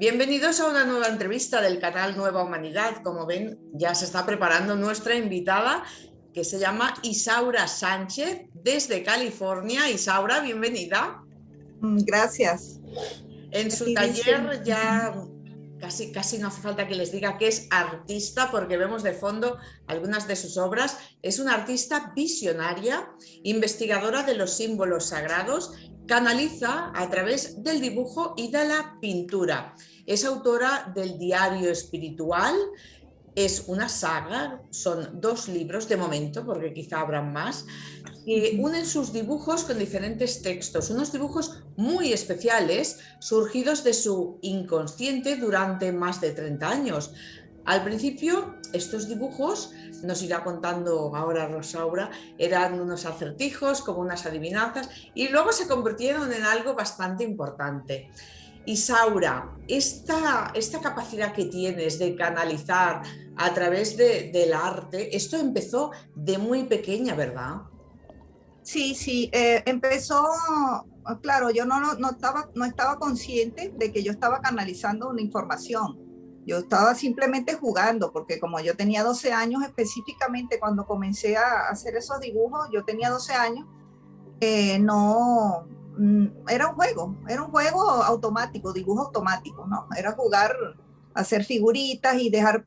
Bienvenidos a una nueva entrevista del canal Nueva Humanidad. Como ven, ya se está preparando nuestra invitada, que se llama Isaura Sánchez, desde California. Isaura, bienvenida. Gracias. En su Aquí dicen, taller ya casi no hace falta que les diga que es artista, porque vemos de fondo algunas de sus obras. Es una artista visionaria, investigadora de los símbolos sagrados, canaliza a través del dibujo y de la pintura. Es autora del Diario Espiritual. Es una saga, son 2 libros de momento, porque quizá habrán más, que unen sus dibujos con diferentes textos, unos dibujos muy especiales surgidos de su inconsciente durante más de 30 años. Al principio, estos dibujos, nos irá contando ahora Rosaura, eran unos acertijos, como unas adivinanzas, y luego se convirtieron en algo bastante importante. Isaura, esta capacidad que tienes de canalizar a través del arte, esto empezó de muy pequeña, ¿verdad? sí, empezó, claro, yo no estaba consciente de que yo estaba canalizando una información. Yo estaba simplemente jugando, porque como yo tenía 12 años específicamente, cuando comencé a hacer esos dibujos, yo tenía 12 años, no, era un juego automático, dibujo automático, ¿no? Era jugar, hacer figuritas y dejar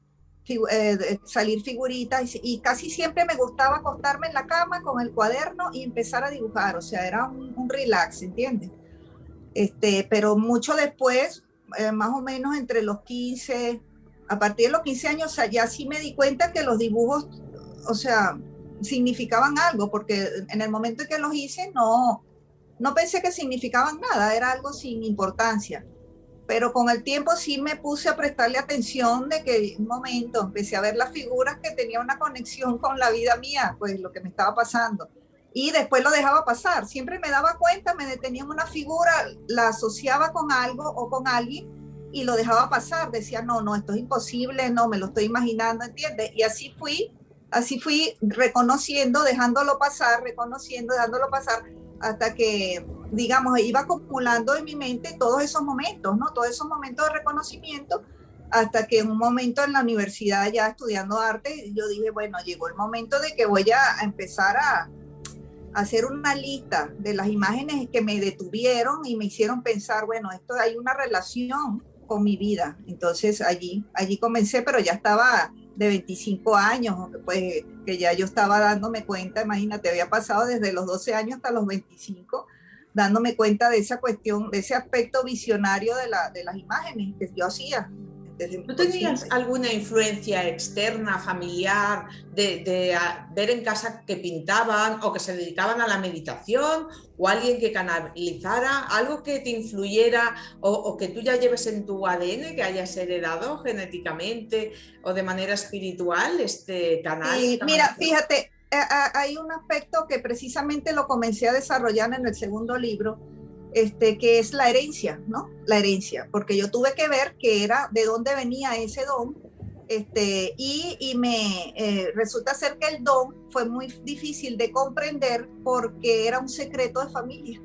salir figuritas y casi siempre me gustaba acostarme en la cama con el cuaderno y empezar a dibujar, o sea, era un relax, ¿entiendes? Pero mucho después, más o menos entre los 15, a partir de los 15 años, o sea, ya sí me di cuenta que los dibujos, o sea, significaban algo, porque en el momento en que los hice no pensé que significaban nada, era algo sin importancia. Pero con el tiempo sí me puse a prestarle atención de que un momento empecé a ver las figuras que tenían una conexión con la vida mía, pues lo que me estaba pasando. Y después lo dejaba pasar. Siempre me daba cuenta, me detenía en una figura, la asociaba con algo o con alguien y lo dejaba pasar. Decía, no, esto es imposible, no, me lo estoy imaginando, ¿entiendes? Y así fui reconociendo, dejándolo pasar, reconociendo, dejándolo pasar, hasta que digamos, iba acumulando en mi mente todos esos momentos, ¿no? Todos esos momentos de reconocimiento, hasta que en un momento en la universidad ya estudiando arte, yo dije, bueno, llegó el momento de que voy a empezar a hacer una lista de las imágenes que me detuvieron y me hicieron pensar, bueno, esto hay una relación con mi vida. Entonces allí comencé, pero ya estaba de 25 años, pues que ya yo estaba dándome cuenta, imagínate, había pasado desde los 12 años hasta los 25, dándome cuenta de esa cuestión, de ese aspecto visionario de las imágenes que yo hacía desde mi ¿Tú tenías consciente. alguna influencia externa, familiar, de ver en casa que pintaban o que se dedicaban a la meditación, o alguien que canalizara, algo que te influyera o que tú ya lleves en tu ADN, que hayas heredado genéticamente o de manera espiritual, este canal, Sí, esta mira, manera? fíjate, hay un aspecto que precisamente lo comencé a desarrollar en el segundo libro, que es la herencia, ¿no? La herencia, porque yo tuve que ver que era de dónde venía ese don, y me resulta ser que el don fue muy difícil de comprender porque era un secreto de familia.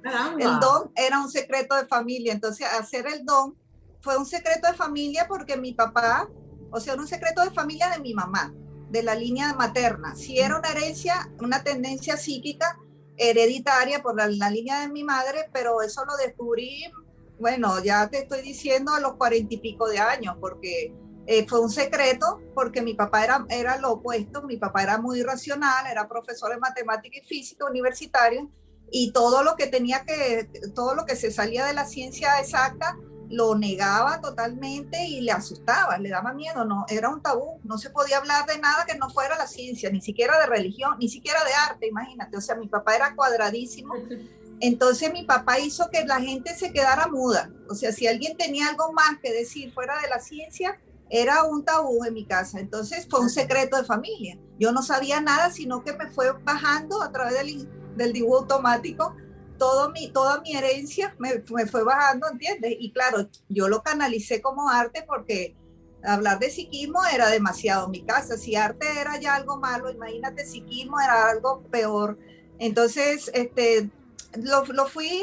Caramba. El don era un secreto de familia, entonces hacer el don fue un secreto de familia porque mi papá, o sea, era un secreto de familia de mi mamá, de la línea materna. Sí era una herencia, una tendencia psíquica hereditaria por la línea de mi madre, pero eso lo descubrí, bueno, ya te estoy diciendo a los 40 y pico de años, porque fue un secreto, porque mi papá era lo opuesto, mi papá era muy racional, era profesor de matemática y física universitario, y todo lo que se salía de la ciencia exacta lo negaba totalmente y le asustaba, le daba miedo, no, era un tabú, no se podía hablar de nada que no fuera la ciencia, ni siquiera de religión, ni siquiera de arte, imagínate, o sea, mi papá era cuadradísimo, entonces mi papá hizo que la gente se quedara muda, o sea, si alguien tenía algo más que decir fuera de la ciencia, era un tabú en mi casa, entonces fue un secreto de familia, yo no sabía nada, sino que me fue bajando a través del dibujo automático, toda mi herencia me fue bajando, ¿entiendes? Y claro, yo lo canalicé como arte porque hablar de psiquismo era demasiado en mi casa. Si arte era ya algo malo, imagínate, psiquismo era algo peor. Entonces, lo fui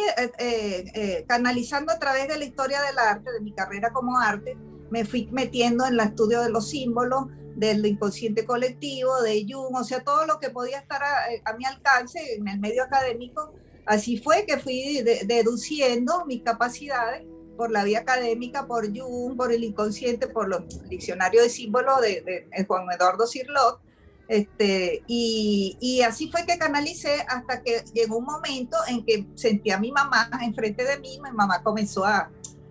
canalizando a través de la historia del arte, de mi carrera como arte. Me fui metiendo en el estudio de los símbolos, del inconsciente colectivo, de Jung, o sea, todo lo que podía estar a mi alcance en el medio académico. Así fue que fui deduciendo mis capacidades por la vía académica, por Jung, por el inconsciente, por los diccionarios de símbolos de Juan Eduardo Cirlot. Y así fue que canalicé hasta que llegó un momento en que sentí a mi mamá enfrente de mí. Mi mamá comenzó a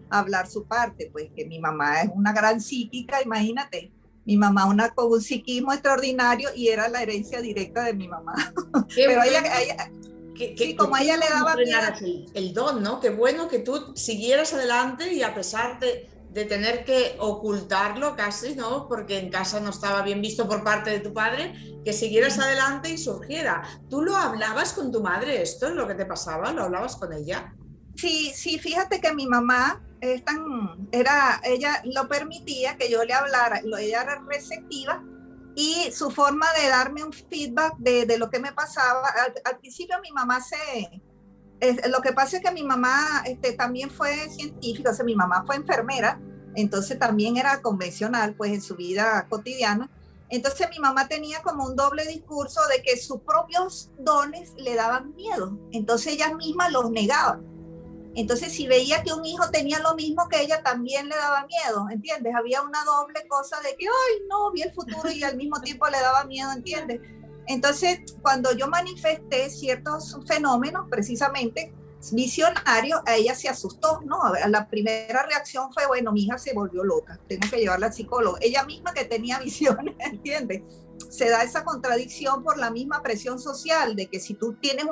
hablar su parte, pues que mi mamá es una gran psíquica, imagínate. Mi mamá con un psiquismo extraordinario y era la herencia directa de mi mamá. Qué Pero bueno ella sí, como a ella le daba miedo. el don, ¿no? Qué bueno que tú siguieras adelante y a pesar de tener que ocultarlo casi, ¿no? Porque en casa no estaba bien visto por parte de tu padre, que siguieras adelante y surgiera. ¿Tú lo hablabas con tu madre esto, es lo que te pasaba? ¿Lo hablabas con ella? Sí, sí, fíjate que mi mamá ella lo permitía que yo le hablara, ella era receptiva y su forma de darme un feedback de lo que me pasaba, al principio mi mamá lo que pasa es que mi mamá también fue científica, o sea, mi mamá fue enfermera, entonces también era convencional pues en su vida cotidiana. Entonces mi mamá tenía como un doble discurso de que sus propios dones le daban miedo, entonces ella misma los negaba. Entonces, si veía que un hijo tenía lo mismo que ella, también le daba miedo, ¿entiendes? Había una doble cosa de que, ay, no, vi el futuro y al mismo tiempo le daba miedo, ¿entiendes? Entonces, cuando yo manifesté ciertos fenómenos, precisamente visionarios, a ella se asustó, ¿no? La primera reacción fue, bueno, mi hija se volvió loca, tengo que llevarla al psicólogo. Ella misma que tenía visiones, ¿entiendes? Se da esa contradicción por la misma presión social de que si tú tienes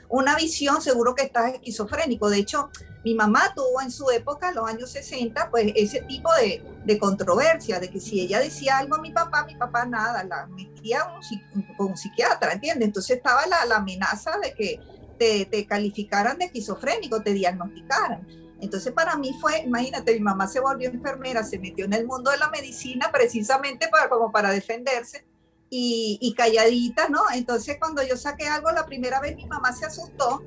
una visión, seguro que estás esquizofrénico. De hecho, mi mamá tuvo en su época, en los años 60, pues ese tipo de controversia, de que si ella decía algo a mi papá nada, la metía con un psiquiatra, ¿entiendes? Entonces estaba la amenaza de que te calificaran de esquizofrénico, te diagnosticaran. Entonces para mí fue, imagínate, mi mamá se volvió enfermera, se metió en el mundo de la medicina precisamente como para defenderse y calladita, ¿no? Entonces cuando yo saqué algo la primera vez mi mamá se asustó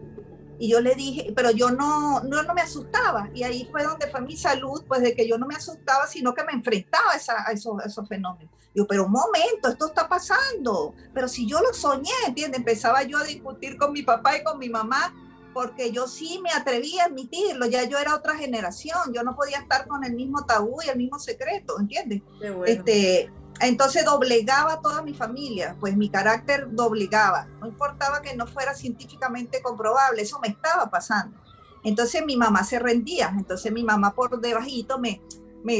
y yo le dije, pero yo no me asustaba y ahí fue donde fue mi salud, pues de que yo no me asustaba, sino que me enfrentaba a esos fenómenos. Yo, pero un momento, esto está pasando, pero si yo lo soñé, ¿entiendes? Empezaba yo a discutir con mi papá y con mi mamá porque yo sí me atreví a admitirlo, ya yo era otra generación, yo no podía estar con el mismo tabú y el mismo secreto, ¿entiendes? Qué bueno. Entonces doblegaba a toda mi familia, pues mi carácter doblegaba, no importaba que no fuera científicamente comprobable, eso me estaba pasando. Entonces mi mamá se rendía, entonces mi mamá por debajito me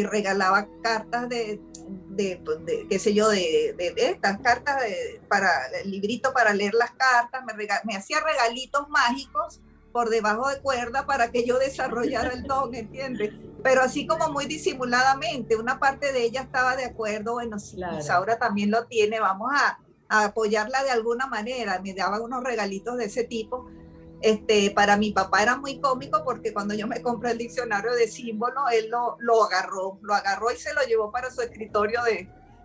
regalaba cartas qué sé yo, de estas cartas para el librito para leer las cartas, me hacía regalitos mágicos por debajo de cuerda para que yo desarrollara el don, ¿entiendes? Pero así como muy disimuladamente, una parte de ella estaba de acuerdo, bueno, sí, claro. Isaura también lo tiene, vamos a apoyarla de alguna manera, me daban unos regalitos de ese tipo. Para mi papá era muy cómico porque cuando yo me compré el diccionario de símbolos, él lo agarró y se lo llevó para su escritorio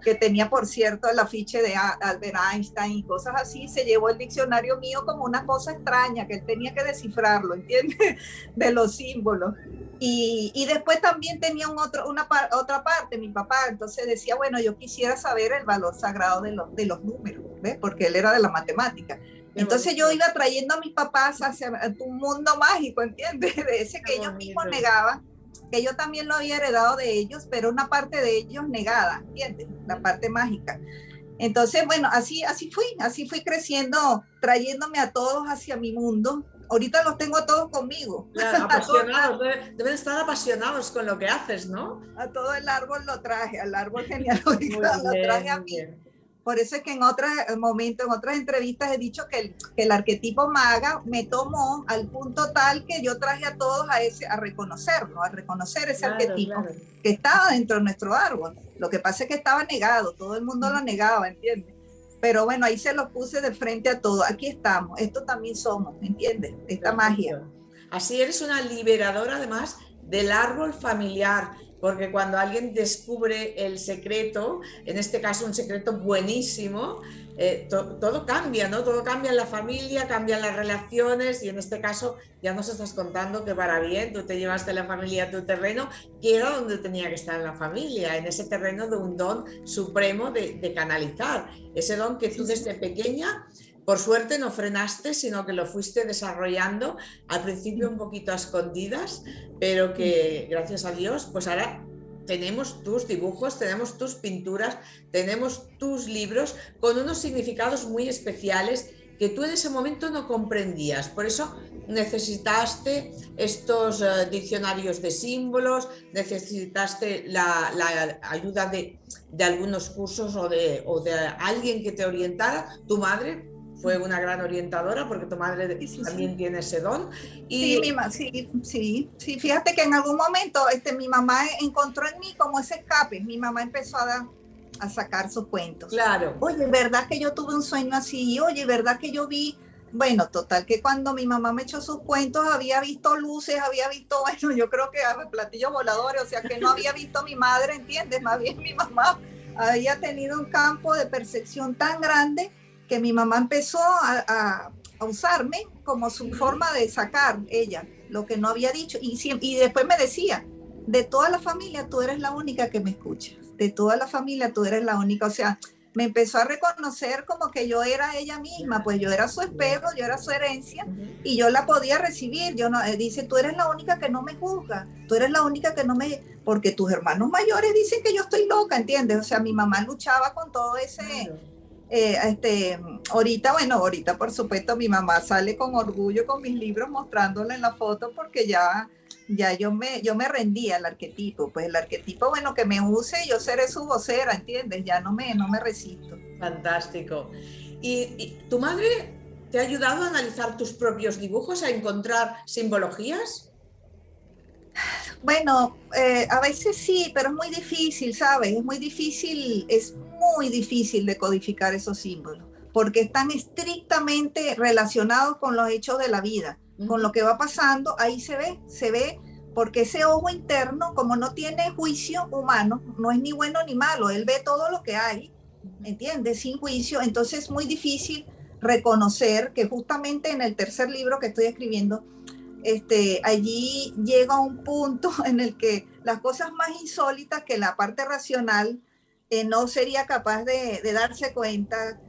que tenía, por cierto, el afiche de Albert Einstein y cosas así. Se llevó el diccionario mío como una cosa extraña, que él tenía que descifrarlo, ¿entiendes? De los símbolos. Y después también tenía otra parte, mi papá, entonces decía, bueno, yo quisiera saber el valor sagrado de los números, ¿ves? Porque él era de la matemática. Entonces yo iba trayendo a mis papás hacia un mundo mágico, ¿entiendes? De ese que ellos mismos negaban, que yo también lo había heredado de ellos, pero una parte de ellos negada, ¿entiendes? La parte mágica. Entonces, bueno, así fui creciendo, trayéndome a todos hacia mi mundo. Ahorita los tengo a todos conmigo. Claro, apasionados, deben estar apasionados con lo que haces, ¿no? A todo el árbol lo traje, al árbol genealógico lo traje a mí. Por eso es que en otros momentos, en otras entrevistas he dicho que el arquetipo maga me tomó al punto tal que yo traje a todos a reconocerlo, a reconocer ese arquetipo que estaba dentro de nuestro árbol. Lo que pasa es que estaba negado, todo el mundo lo negaba, ¿entiendes? Pero bueno, ahí se los puse de frente a todo. Aquí estamos, esto también somos, ¿entiendes? Esta magia. Así eres una liberadora además del árbol familiar, porque cuando alguien descubre el secreto, en este caso un secreto buenísimo, todo cambia, ¿no? Todo cambia en la familia, cambian las relaciones y en este caso ya nos estás contando que para bien, tú te llevaste a la familia a tu terreno, que era donde tenía que estar la familia, en ese terreno de un don supremo de canalizar, ese don que tú desde pequeña, por suerte no frenaste, sino que lo fuiste desarrollando al principio un poquito a escondidas, pero que gracias a Dios, pues ahora tenemos tus dibujos, tenemos tus pinturas, tenemos tus libros con unos significados muy especiales que tú en ese momento no comprendías. Por eso necesitaste estos diccionarios de símbolos, necesitaste la ayuda de algunos cursos o de alguien que te orientara. Tu madre fue una gran orientadora porque tu madre también tiene ese don. Y sí, fíjate que en algún momento mi mamá encontró en mí como ese escape. Mi mamá empezó a sacar sus cuentos. Claro. Oye, ¿verdad que yo tuve un sueño así? Oye, ¿verdad que yo vi? Bueno, total que cuando mi mamá me echó sus cuentos había visto luces, había visto, bueno, yo creo que platillos voladores, o sea que no había visto a mi madre, ¿entiendes? Más bien mi mamá había tenido un campo de percepción tan grande que mi mamá empezó a usarme como su forma de sacar ella lo que no había dicho y después me decía, de toda la familia tú eres la única que me escuchas, de toda la familia tú eres la única, o sea, me empezó a reconocer como que yo era ella misma, pues yo era su espejo, yo era su herencia y yo la podía recibir. Yo no, dice, tú eres la única que no me juzga, tú eres la única que no me, porque tus hermanos mayores dicen que yo estoy loca, ¿entiendes? O sea, mi mamá luchaba con todo ese... ahorita por supuesto mi mamá sale con orgullo con mis libros mostrándole en la foto porque ya yo me rendía al arquetipo, pues el arquetipo, bueno, que me use, yo seré su vocera, ¿entiendes? Ya no me resisto. Fantástico. ¿Y tu madre te ha ayudado a analizar tus propios dibujos, a encontrar simbologías? Bueno, a veces sí, pero es muy difícil, ¿sabes? Es muy difícil de codificar esos símbolos, porque están estrictamente relacionados con los hechos de la vida, con lo que va pasando, ahí se ve, porque ese ojo interno, como no tiene juicio humano, no es ni bueno ni malo, él ve todo lo que hay, ¿entiendes? Sin juicio, entonces es muy difícil reconocer que justamente en el tercer libro que estoy escribiendo, allí llega un punto en el que las cosas más insólitas que la parte racional no sería capaz de darse cuenta,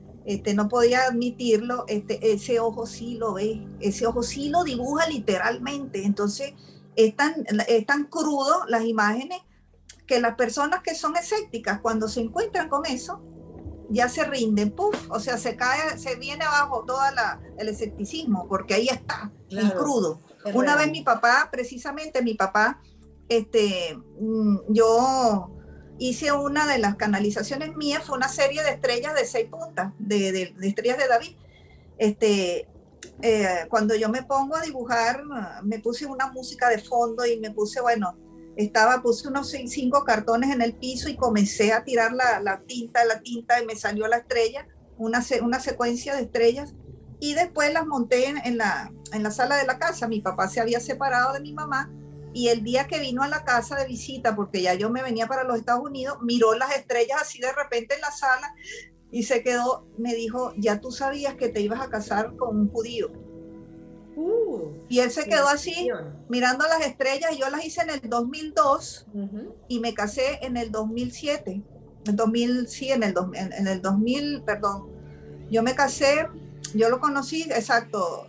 no podía admitirlo, ese ojo sí lo ve, ese ojo sí lo dibuja literalmente. Entonces es tan crudo las imágenes que las personas que son escépticas cuando se encuentran con eso ya se rinden, puff, o sea, se viene abajo todo el escepticismo porque ahí está, claro, en crudo. Una vez mi papá, yo hice una de las canalizaciones mías, fue una serie de estrellas de 6 puntas, de estrellas de David. Cuando yo me pongo a dibujar, me puse una música de fondo y me puse, puse unos 5 cartones en el piso y comencé a tirar la tinta y me salió la estrella, una secuencia de estrellas. Y después las monté en la sala de la casa. Mi papá se había separado de mi mamá y el día que vino a la casa de visita, porque ya yo me venía para los Estados Unidos, miró las estrellas así de repente en la sala y se quedó, me dijo, ya tú sabías que te ibas a casar con un judío. Y él se quedó así mirando las estrellas y yo las hice en el 2002 y me casé en el 2007. En el 2000, perdón. Yo me casé. Yo lo conocí, exacto,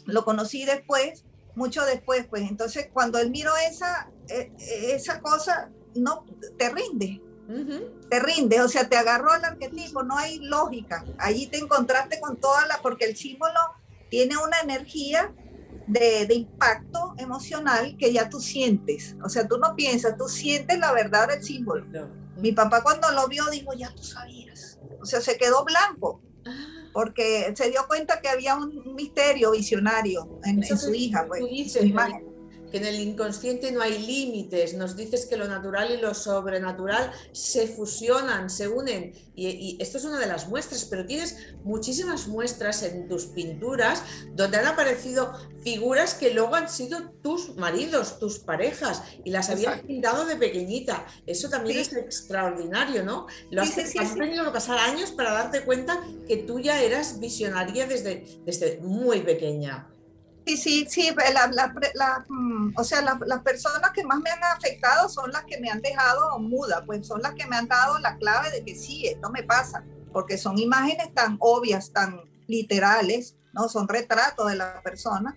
lo conocí después, mucho después, pues. Entonces, cuando él miró esa cosa, no, te rinde, o sea, te agarró el arquetipo, no hay lógica. Allí te encontraste con porque el símbolo tiene una energía de impacto emocional que ya tú sientes, o sea, tú no piensas, tú sientes la verdad del símbolo. Mi papá cuando lo vio dijo, ya tú sabías, o sea, se quedó blanco. Porque se dio cuenta que había un misterio visionario en su hija, pues, en su imagen. que en el inconsciente no hay límites, nos dices que lo natural y lo sobrenatural se fusionan, se unen, y esto es una de las muestras, pero tienes muchísimas muestras en tus pinturas donde han aparecido figuras que luego han sido tus maridos, tus parejas, y las habías pintado de pequeñita. Eso también es extraordinario, ¿no? Has tenido que pasar años para darte cuenta que tú ya eras visionaria desde muy pequeña. Sí, o sea, las personas que más me han afectado son las que me han dejado muda, pues son las que me han dado la clave de que sí, esto me pasa, porque son imágenes tan obvias, tan literales, ¿no? Son retratos de la persona,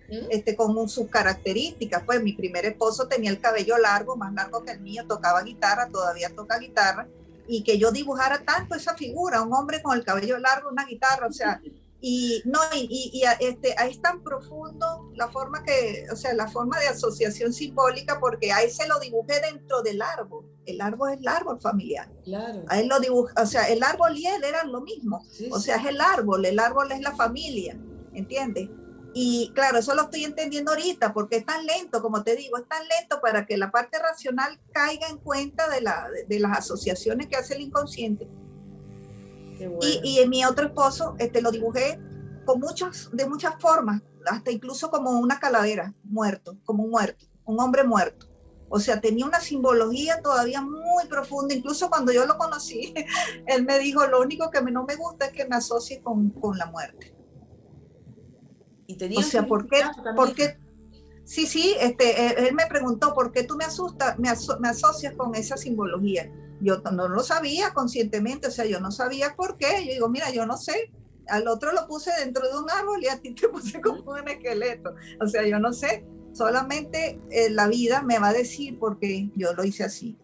con sus características. Pues mi primer esposo tenía el cabello largo, más largo que el mío, tocaba guitarra, todavía toca guitarra, y que yo dibujara tanto esa figura, un hombre con el cabello largo, una guitarra, o sea, es tan profundo la forma la forma de asociación simbólica, porque a él se lo dibujé dentro del árbol. El árbol es el árbol familiar. Claro. A él lo dibujé, o sea, el árbol y él eran lo mismo. Sí, o sea, es el árbol es la familia, ¿entiendes? Y claro, eso lo estoy entendiendo ahorita, porque es tan lento, como te digo, es tan lento para que la parte racional caiga en cuenta de las asociaciones que hace el inconsciente. Bueno. Y en mi otro esposo lo dibujé de muchas formas, hasta incluso como una calavera, muerto, como un hombre muerto. O sea, tenía una simbología todavía muy profunda. Incluso cuando yo lo conocí, él me dijo, lo único que no me gusta es que me asocie con la muerte. ¿Y tenía, o sea, ¿por qué? Sí, él me preguntó, ¿por qué tú me asocias con esa simbología? Yo no lo sabía conscientemente, o sea, yo no sabía por qué. Yo digo, mira, yo no sé. Al otro lo puse dentro de un árbol y a ti te puse como un esqueleto. O sea, yo no sé. Solamente la vida me va a decir por qué yo lo hice así.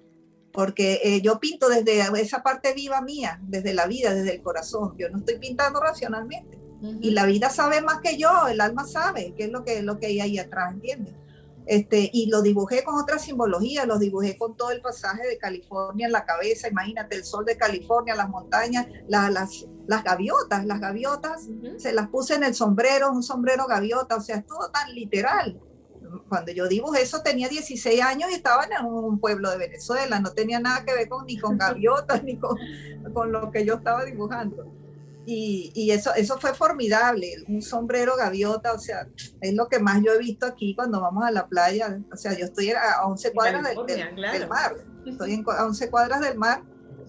Porque yo pinto desde esa parte viva mía, desde la vida, desde el corazón. Yo no estoy pintando racionalmente. Y la vida sabe más que yo, el alma sabe qué es lo que hay ahí atrás, ¿entiendes? Y lo dibujé con otra simbología, lo dibujé con todo el pasaje de California en la cabeza. Imagínate el sol de California, las montañas, las gaviotas, se las puse en el sombrero, un sombrero gaviota, o sea, es todo tan literal. Cuando yo dibujé eso tenía 16 años y estaba en un pueblo de Venezuela, no tenía nada que ver ni con gaviotas ni con lo que yo estaba dibujando. Y eso fue formidable, un sombrero gaviota, o sea, es lo que más yo he visto aquí cuando vamos a la playa. O sea, yo estoy a 11 cuadras del mar, estoy a 11 cuadras del mar,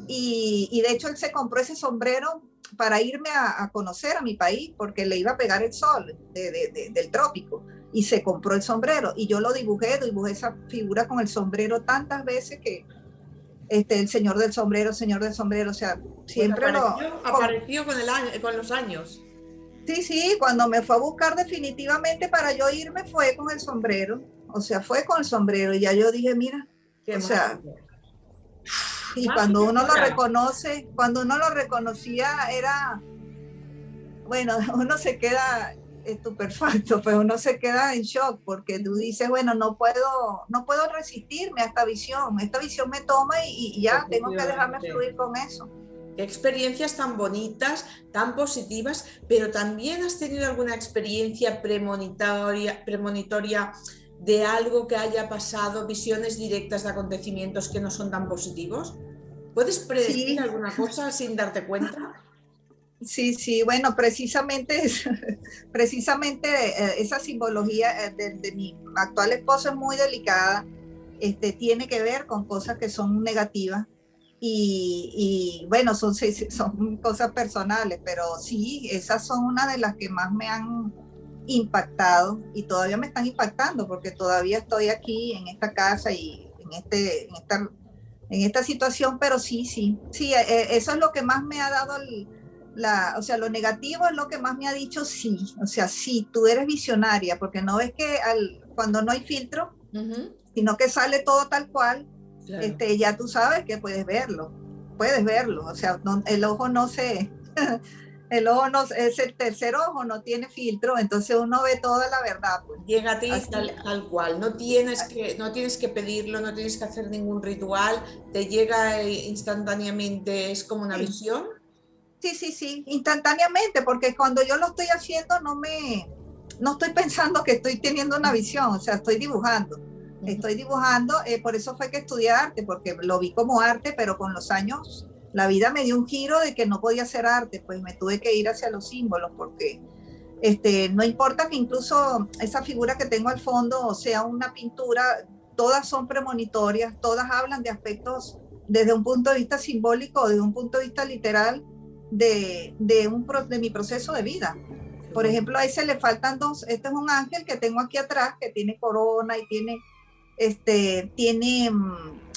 y de hecho él se compró ese sombrero para irme a conocer a mi país, porque le iba a pegar el sol del trópico, y se compró el sombrero, y yo lo dibujé esa figura con el sombrero tantas veces que el señor del sombrero, o sea, siempre pues apareció con los años. Sí, cuando me fue a buscar definitivamente para yo irme fue con el sombrero, o sea, fue con el sombrero, y ya yo dije, mira, o sea, y cuando uno lo reconocía era, bueno, uno se queda estupefacto, pues uno se queda en shock, porque tú dices, bueno, no puedo resistirme a esta visión me toma y ya tengo que dejarme fluir con eso. Qué experiencias tan bonitas, tan positivas, pero también has tenido alguna experiencia premonitoria de algo que haya pasado, visiones directas de acontecimientos que no son tan positivos. ¿Puedes predecir alguna cosa sin darte cuenta? Sí, bueno, precisamente esa simbología de mi actual esposo es muy delicada, tiene que ver con cosas que son negativas y bueno, son cosas personales, pero sí, esas son una de las que más me han impactado y todavía me están impactando, porque todavía estoy aquí en esta casa y en esta situación, pero sí, eso es lo que más me ha dado o sea, lo negativo es lo que más me ha dicho sí, o sea, sí, tú eres visionaria, porque no ves que cuando no hay filtro, sino que sale todo tal cual, claro. Ya tú sabes que puedes verlo, o sea, el ojo no es el tercer ojo, no tiene filtro, entonces uno ve toda la verdad. Pues. Llega a ti tal cual, no tienes que pedirlo, no tienes que hacer ningún ritual, te llega instantáneamente, es como una visión. Sí, instantáneamente, porque cuando yo lo estoy haciendo no estoy pensando que estoy teniendo una visión, o sea, estoy dibujando. estoy dibujando, por eso fue que estudié arte, porque lo vi como arte, pero con los años la vida me dio un giro de que no podía hacer arte, pues me tuve que ir hacia los símbolos, porque no importa que incluso esa figura que tengo al fondo, o sea, una pintura, todas son premonitorias, todas hablan de aspectos desde un punto de vista simbólico, desde un punto de vista literal, de mi proceso de vida. Por ejemplo, a ese le faltan dos. Este es un ángel que tengo aquí atrás, que tiene corona y tiene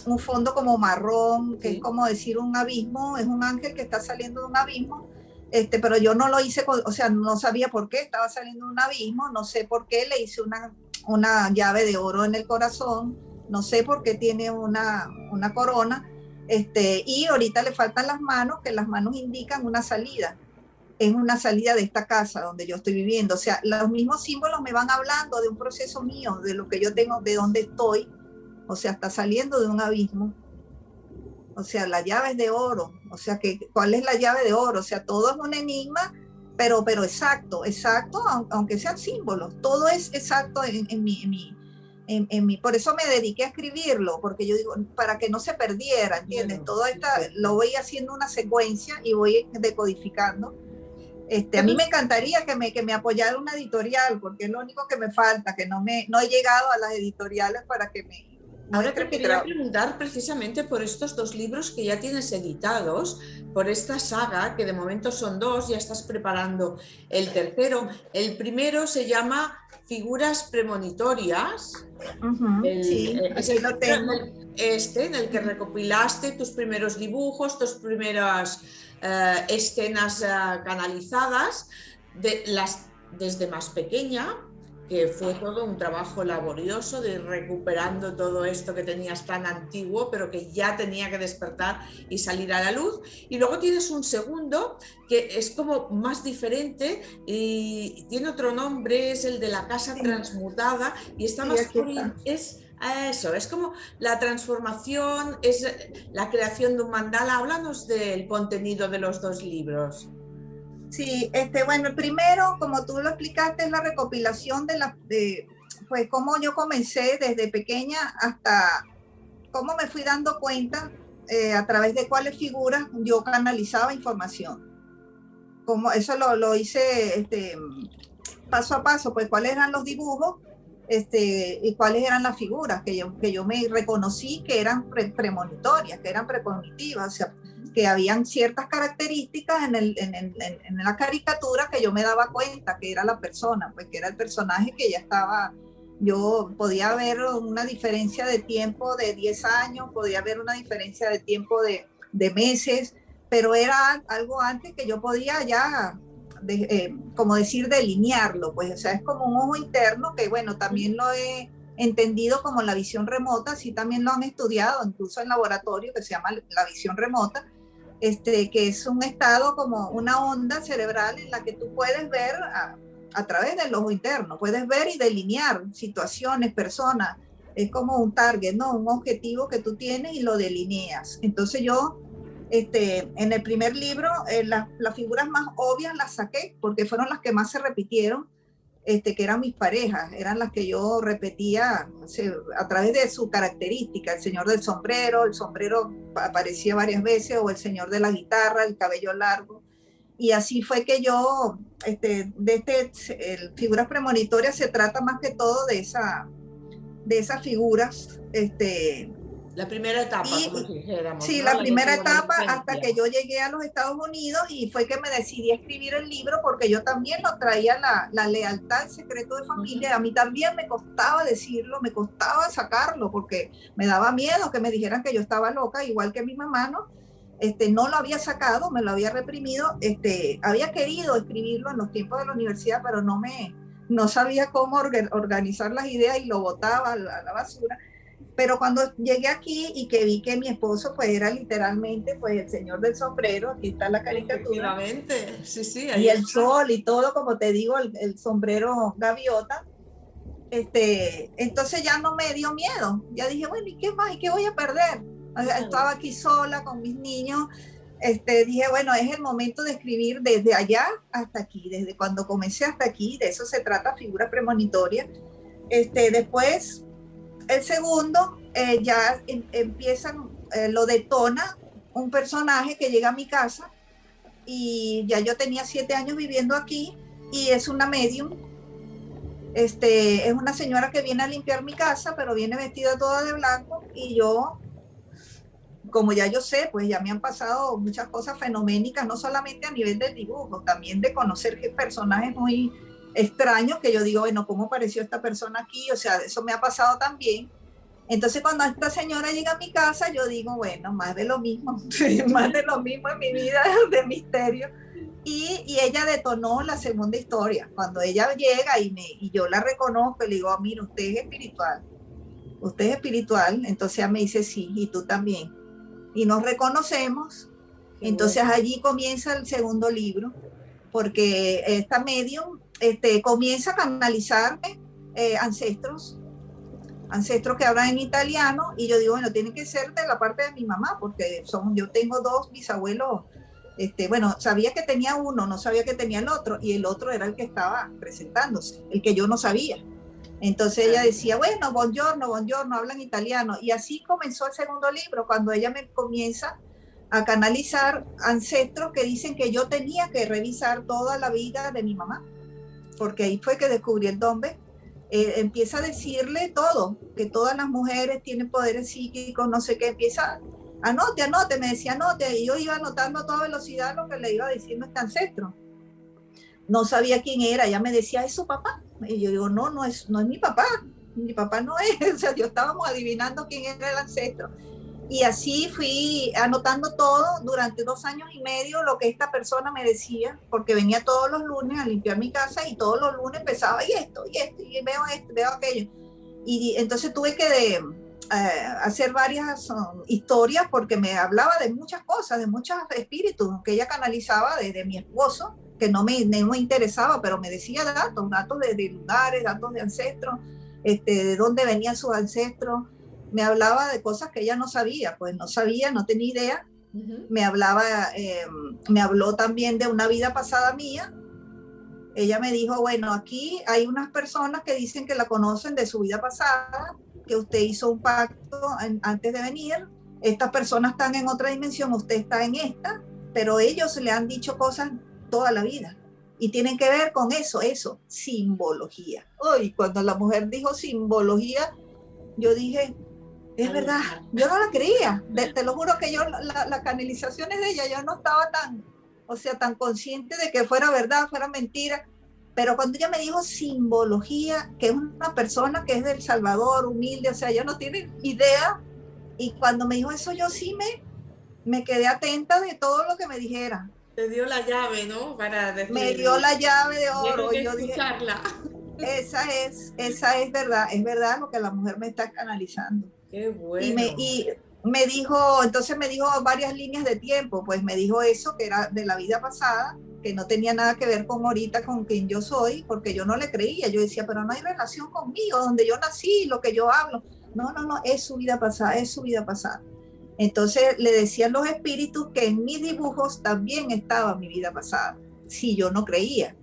un fondo como marrón, que es como decir un abismo. Es un ángel que está saliendo de un abismo. Pero yo no lo hice, o sea, no sabía por qué estaba saliendo de un abismo, no sé por qué le hice una llave de oro en el corazón, no sé por qué tiene una corona, y ahorita le faltan las manos, que las manos indican una salida. Es una salida de esta casa donde yo estoy viviendo. O sea, los mismos símbolos me van hablando de un proceso mío, de lo que yo tengo, de dónde estoy. O sea, está saliendo de un abismo. O sea, la llave es de oro. O sea, ¿cuál es la llave de oro? O sea, todo es un enigma, pero exacto, aunque sean símbolos. Todo es exacto en mí. Por eso me dediqué a escribirlo, porque yo digo, para que no se perdiera, ¿entiendes? Todo lo voy haciendo una secuencia y voy decodificando. A mí me encantaría que me apoyara una editorial, porque es lo único que me falta, que no he llegado a las editoriales para que me... Ahora te quería preguntar precisamente por estos dos libros que ya tienes editados, por esta saga, que de momento son dos, ya estás preparando el tercero. El primero se llama Figuras Premonitorias. Sí, así lo tengo. En el que recopilaste tus primeros dibujos, tus primeras escenas canalizadas, desde más pequeña, que fue todo un trabajo laborioso de ir recuperando todo esto que tenías tan antiguo, pero que ya tenía que despertar y salir a la luz. Y luego tienes un segundo que es como más diferente y tiene otro nombre, es el de la casa transmutada, y está más eso, es como la transformación, es la creación de un mandala. Háblanos del contenido de los dos libros. Sí, bueno, el primero, como tú lo explicaste, es la recopilación pues cómo yo comencé desde pequeña hasta cómo me fui dando cuenta a través de cuáles figuras yo canalizaba información. Eso lo hice paso a paso, pues cuáles eran los dibujos y cuáles eran las figuras que yo me reconocí que eran premonitorias, que eran precognitivas, o sea, que habían ciertas características en la caricatura que yo me daba cuenta que era la persona, pues que era el personaje que ya estaba. Yo podía ver una diferencia de tiempo de 10 años, podía ver una diferencia de tiempo de meses, pero era algo antes que yo podía ya, como decir, delinearlo, pues, o sea, es como un ojo interno que, bueno, también lo he entendido como la visión remota, sí también lo han estudiado, incluso en laboratorio, que se llama la visión remota, que es un estado como una onda cerebral en la que tú puedes ver a través del ojo interno, puedes ver y delinear situaciones, personas, es como un target, ¿no? Un objetivo que tú tienes y lo delineas. Entonces yo, en el primer libro, las figuras más obvias las saqué porque fueron las que más se repitieron, que eran mis parejas, eran las que yo repetía a través de su característica, el señor del sombrero, el sombrero aparecía varias veces, o el señor de la guitarra, el cabello largo, y así fue que yo, figuras premonitorias se trata más que todo de esas figuras, la primera etapa, como dijéramos. Sí, ¿no? La primera etapa hasta que yo llegué a los Estados Unidos y fue que me decidí a escribir el libro porque yo también lo traía la lealtad, el secreto de familia. A mí también me costaba decirlo, me costaba sacarlo porque me daba miedo que me dijeran que yo estaba loca, igual que mi mamá, ¿no? No lo había sacado, me lo había reprimido, había querido escribirlo en los tiempos de la universidad, pero no sabía cómo organizar las ideas y lo botaba a la basura. Pero cuando llegué aquí y que vi que mi esposo pues era literalmente pues el señor del sombrero, aquí está la caricatura, sí, sí, y el sol y todo, como te digo, el sombrero gaviota, entonces ya no me dio miedo, ya dije, bueno, ¿y qué más? ¿Y qué voy a perder? Estaba aquí sola con mis niños, dije, bueno, es el momento de escribir desde allá hasta aquí, desde cuando comencé hasta aquí, de eso se trata, figura premonitoria. Después el segundo ya empiezan, lo detona un personaje que llega a mi casa y ya yo tenía 7 años viviendo aquí y es una medium. Es una señora que viene a limpiar mi casa, pero viene vestida toda de blanco y yo, como ya yo sé, pues ya me han pasado muchas cosas fenoménicas, no solamente a nivel del dibujo, también de conocer personajes muy extraños que yo digo, bueno, ¿cómo apareció esta persona aquí? O sea, eso me ha pasado también. Entonces, cuando esta señora llega a mi casa, yo digo, bueno, más de lo mismo, más de lo mismo en mi vida de misterio. Y ella detonó la segunda historia. Cuando ella llega y yo la reconozco, y le digo, mira, usted es espiritual. Entonces ella me dice, sí, y tú también. Y nos reconocemos. Qué Entonces bueno. allí comienza el segundo libro, porque esta medium comienza a canalizarme ancestros que hablan en italiano, y yo digo, bueno, tiene que ser de la parte de mi mamá, porque yo tengo 2 bisabuelos, bueno, sabía que tenía uno, no sabía que tenía el otro, y el otro era el que estaba presentándose, el que yo no sabía. Entonces ella decía, bueno, buongiorno, buongiorno, hablan italiano, y así comenzó el segundo libro, cuando ella me comienza a canalizar ancestros que dicen que yo tenía que revisar toda la vida de mi mamá, porque ahí fue que descubrí el Dombe. Empieza a decirle todo, que todas las mujeres tienen poderes psíquicos, no sé qué, empieza, anote, me decía anote, y yo iba anotando a toda velocidad lo que le iba diciendo este ancestro. No sabía quién era, ella me decía, ¿es su papá? Y yo digo, no es mi papá no es, o sea, yo estábamos adivinando quién era el ancestro. Y así fui anotando todo durante 2 años y medio lo que esta persona me decía, porque venía todos los lunes a limpiar mi casa y todos los lunes empezaba, y veo aquello. Y entonces tuve que hacer varias historias, porque me hablaba de muchas cosas, de muchos espíritus que ella canalizaba de mi esposo, que no me interesaba, pero me decía datos de lugares, datos de ancestros, de dónde venían sus ancestros. Me hablaba de cosas que ella no sabía, pues no sabía, no tenía idea. Me habló también de una vida pasada mía. Ella me dijo, bueno, aquí hay unas personas que dicen que la conocen de su vida pasada, que usted hizo un pacto antes de venir, estas personas están en otra dimensión, usted está en esta, pero ellos le han dicho cosas toda la vida y tienen que ver con eso, simbología. Hoy, cuando la mujer dijo simbología, yo dije, es verdad, yo no la creía, te lo juro que yo, las canalizaciones de ella, yo no estaba tan consciente de que fuera verdad, fuera mentira, pero cuando ella me dijo simbología, que es una persona que es del Salvador, humilde, o sea, ella no tiene idea, y cuando me dijo eso yo sí me quedé atenta de todo lo que me dijera. Te dio la llave, ¿no? Para decir, Me dio la llave de oro, tengo que y yo dije, escucharla. esa es verdad lo que la mujer me está canalizando. Qué bueno. Y me dijo, entonces me dijo varias líneas de tiempo, pues me dijo eso, que era de la vida pasada, que no tenía nada que ver con ahorita, con quien yo soy, porque yo no le creía. Yo decía, pero no hay relación conmigo, donde yo nací, lo que yo hablo. No, es su vida pasada, es su vida pasada. Entonces le decían los espíritus que en mis dibujos también estaba mi vida pasada, si yo no creía.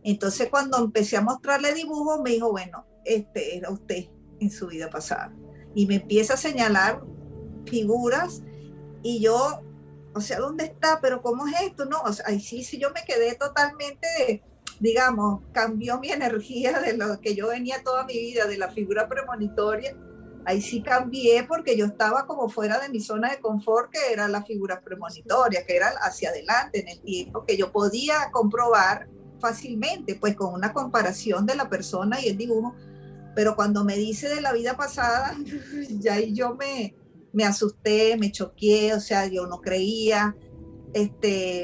Entonces cuando empecé a mostrarle dibujos, me dijo, bueno, este era usted en su vida pasada. Y me empieza a señalar figuras, y yo, o sea, ¿dónde está? ¿Pero cómo es esto? No, o sea, sí, yo me quedé totalmente, digamos, cambió mi energía de lo que yo venía toda mi vida, de la figura premonitoria. Ahí sí cambié, porque yo estaba como fuera de mi zona de confort, que era la figura premonitoria, que era hacia adelante en el tiempo, que yo podía comprobar fácilmente, pues con una comparación de la persona y el dibujo. Pero cuando me dice de la vida pasada, ya ahí yo me asusté, me choqué, o sea, yo no creía.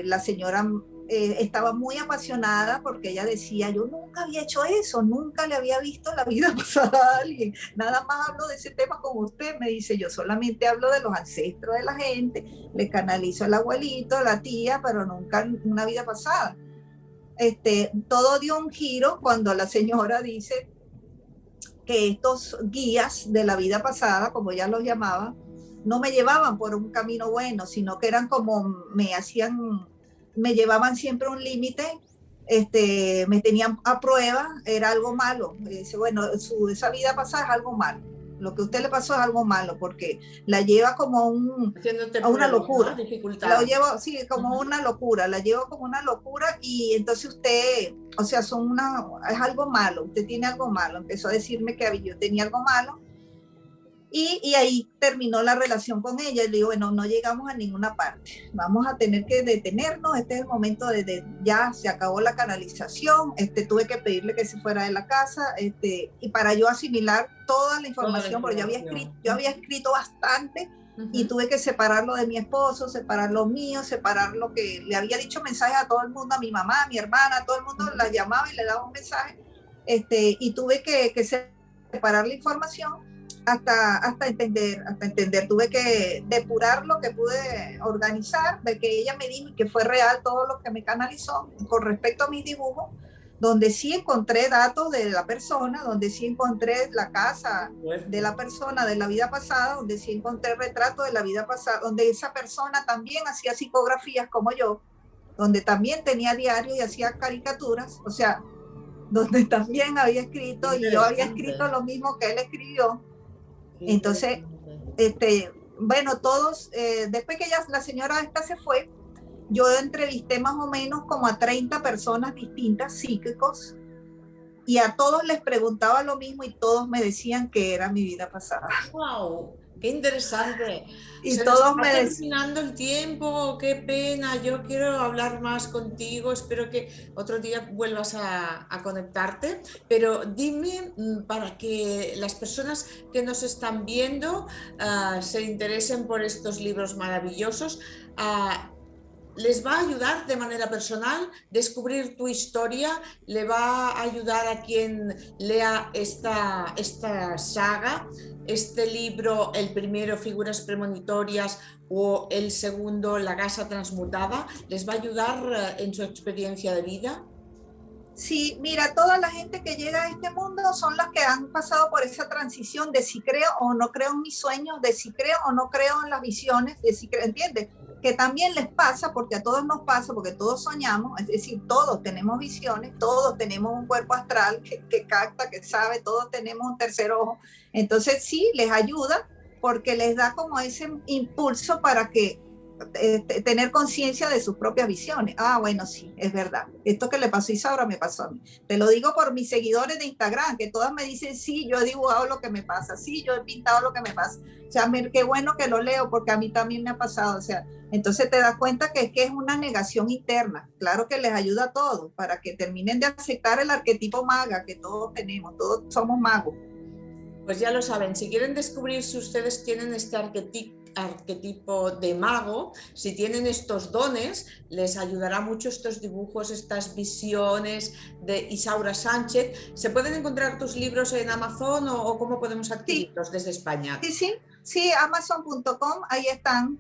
La señora estaba muy apasionada, porque ella decía, yo nunca había hecho eso, nunca le había visto la vida pasada a alguien, nada más hablo de ese tema con usted. Me dice, yo solamente hablo de los ancestros de la gente, le canalizo al abuelito, a la tía, pero nunca una vida pasada. Todo dio un giro cuando la señora dice que estos guías de la vida pasada, como ella los llamaba, no me llevaban por un camino bueno, sino que eran como me llevaban siempre a un límite, me tenían a prueba, era algo malo. Dice, bueno, esa vida pasada es algo malo. Lo que a usted le pasó es algo malo, porque la lleva como a una locura. ¿No? La llevo, sí, como una locura, la llevo como una locura y entonces usted, o sea, es algo malo, usted tiene algo malo. Empezó a decirme que yo tenía algo malo y ahí terminó la relación con ella. Y le digo, bueno, no llegamos a ninguna parte, vamos a tener que detenernos, este es el momento ya se acabó la canalización, tuve que pedirle que se fuera de la casa, y para yo asimilar toda la información, porque yo había escrito bastante, y tuve que separarlo de mi esposo, separar lo mío, separar lo que le había dicho mensajes a todo el mundo, a mi mamá, a mi hermana, a todo el mundo la llamaba y le daba un mensaje, y tuve que separar la información hasta entender, tuve que depurar lo que pude organizar, de que ella me dijo y que fue real todo lo que me canalizó con respecto a mis dibujos, donde sí encontré datos de la persona, donde sí encontré la casa de la persona de la vida pasada, donde sí encontré retratos de la vida pasada, donde esa persona también hacía psicografías como yo, donde también tenía diario y hacía caricaturas, o sea, donde también había escrito y yo había escrito lo mismo que él escribió. Entonces, bueno, todos, después que la señora esta se fue, yo entrevisté más o menos como a 30 personas distintas, psíquicos, y a todos les preguntaba lo mismo y todos me decían que era mi vida pasada. ¡Wow! ¡Qué interesante! Y Se nos está terminando el tiempo, qué pena, yo quiero hablar más contigo, espero que otro día vuelvas a conectarte, pero dime, para que las personas que nos están viendo se interesen por estos libros maravillosos, les va a ayudar de manera personal descubrir tu historia, le va a ayudar a quien lea esta saga, este libro, el primero, Figuras Premonitorias, o el segundo, La Casa Transmutada, les va a ayudar en su experiencia de vida. Sí, mira, toda la gente que llega a este mundo son las que han pasado por esa transición de si creo o no creo en mis sueños, de si creo o no creo en las visiones, de si creo, ¿entiendes? Que también les pasa, porque a todos nos pasa, porque todos soñamos, es decir, todos tenemos visiones, todos tenemos un cuerpo astral que capta, que sabe, todos tenemos un tercer ojo. Entonces sí, les ayuda porque les da como ese impulso para que tener conciencia de sus propias visiones. Ah, bueno, sí, es verdad. Esto que le pasó a Isaura me pasó a mí. Te lo digo por mis seguidores de Instagram, que todas me dicen, sí, yo he dibujado lo que me pasa, sí, yo he pintado lo que me pasa. O sea, qué bueno que lo leo, porque a mí también me ha pasado. O sea, entonces te das cuenta que es una negación interna. Claro que les ayuda a todos, para que terminen de aceptar el arquetipo maga que todos tenemos, todos somos magos. Pues ya lo saben, si quieren descubrir si ustedes tienen este arquetipo de mago, si tienen estos dones, les ayudará mucho estos dibujos, estas visiones de Isaura Sánchez. ¿Se pueden encontrar tus libros en Amazon o cómo podemos adquirirlos desde España? Sí, amazon.com, ahí están.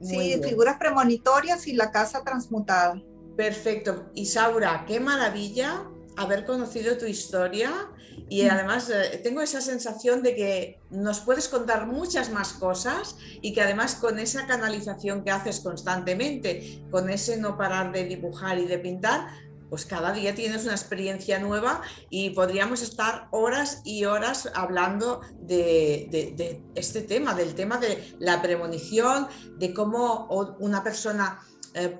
Muy sí, bien. Figuras Premonitorias y La Casa Transmutada. Perfecto. Isaura, qué maravilla haber conocido tu historia y además tengo esa sensación de que nos puedes contar muchas más cosas y que además con esa canalización que haces constantemente, con ese no parar de dibujar y de pintar, pues cada día tienes una experiencia nueva y podríamos estar horas y horas hablando de este tema, del tema de la premonición, de cómo una persona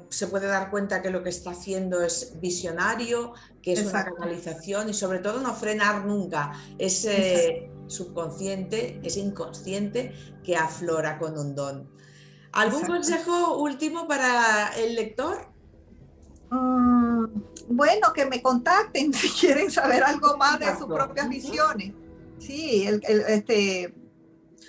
se puede dar cuenta que lo que está haciendo es visionario, que es Exacto. Una canalización y sobre todo no frenar nunca ese subconsciente, ese inconsciente que aflora con un don. ¿Algún Exacto. Consejo último para el lector? Bueno, que me contacten si quieren saber algo más de sus propias visiones. Sí,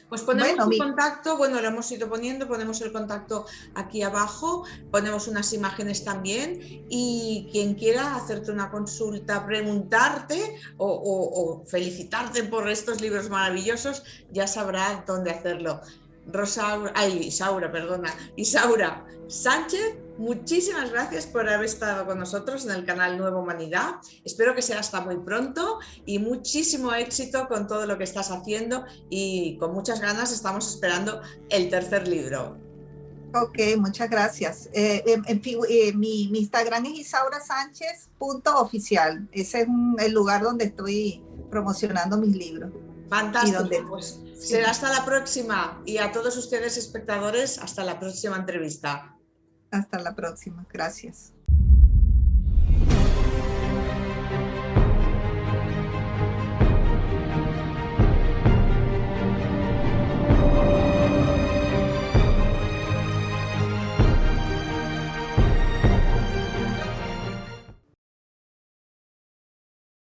pues ponemos el contacto, bueno, lo hemos ido poniendo, ponemos el contacto aquí abajo, ponemos unas imágenes también y quien quiera hacerte una consulta, preguntarte o felicitarte por estos libros maravillosos, ya sabrá dónde hacerlo. Isaura Sánchez, muchísimas gracias por haber estado con nosotros en el canal Nueva Humanidad. Espero que sea hasta muy pronto y muchísimo éxito con todo lo que estás haciendo y con muchas ganas estamos esperando el tercer libro. Ok, muchas gracias. Mi Instagram es isaurasánchez.oficial. Ese es el lugar donde estoy promocionando mis libros. Fantástico, donde, pues sí, será hasta la próxima y a todos ustedes espectadores hasta la próxima entrevista. hasta la próxima. Gracias.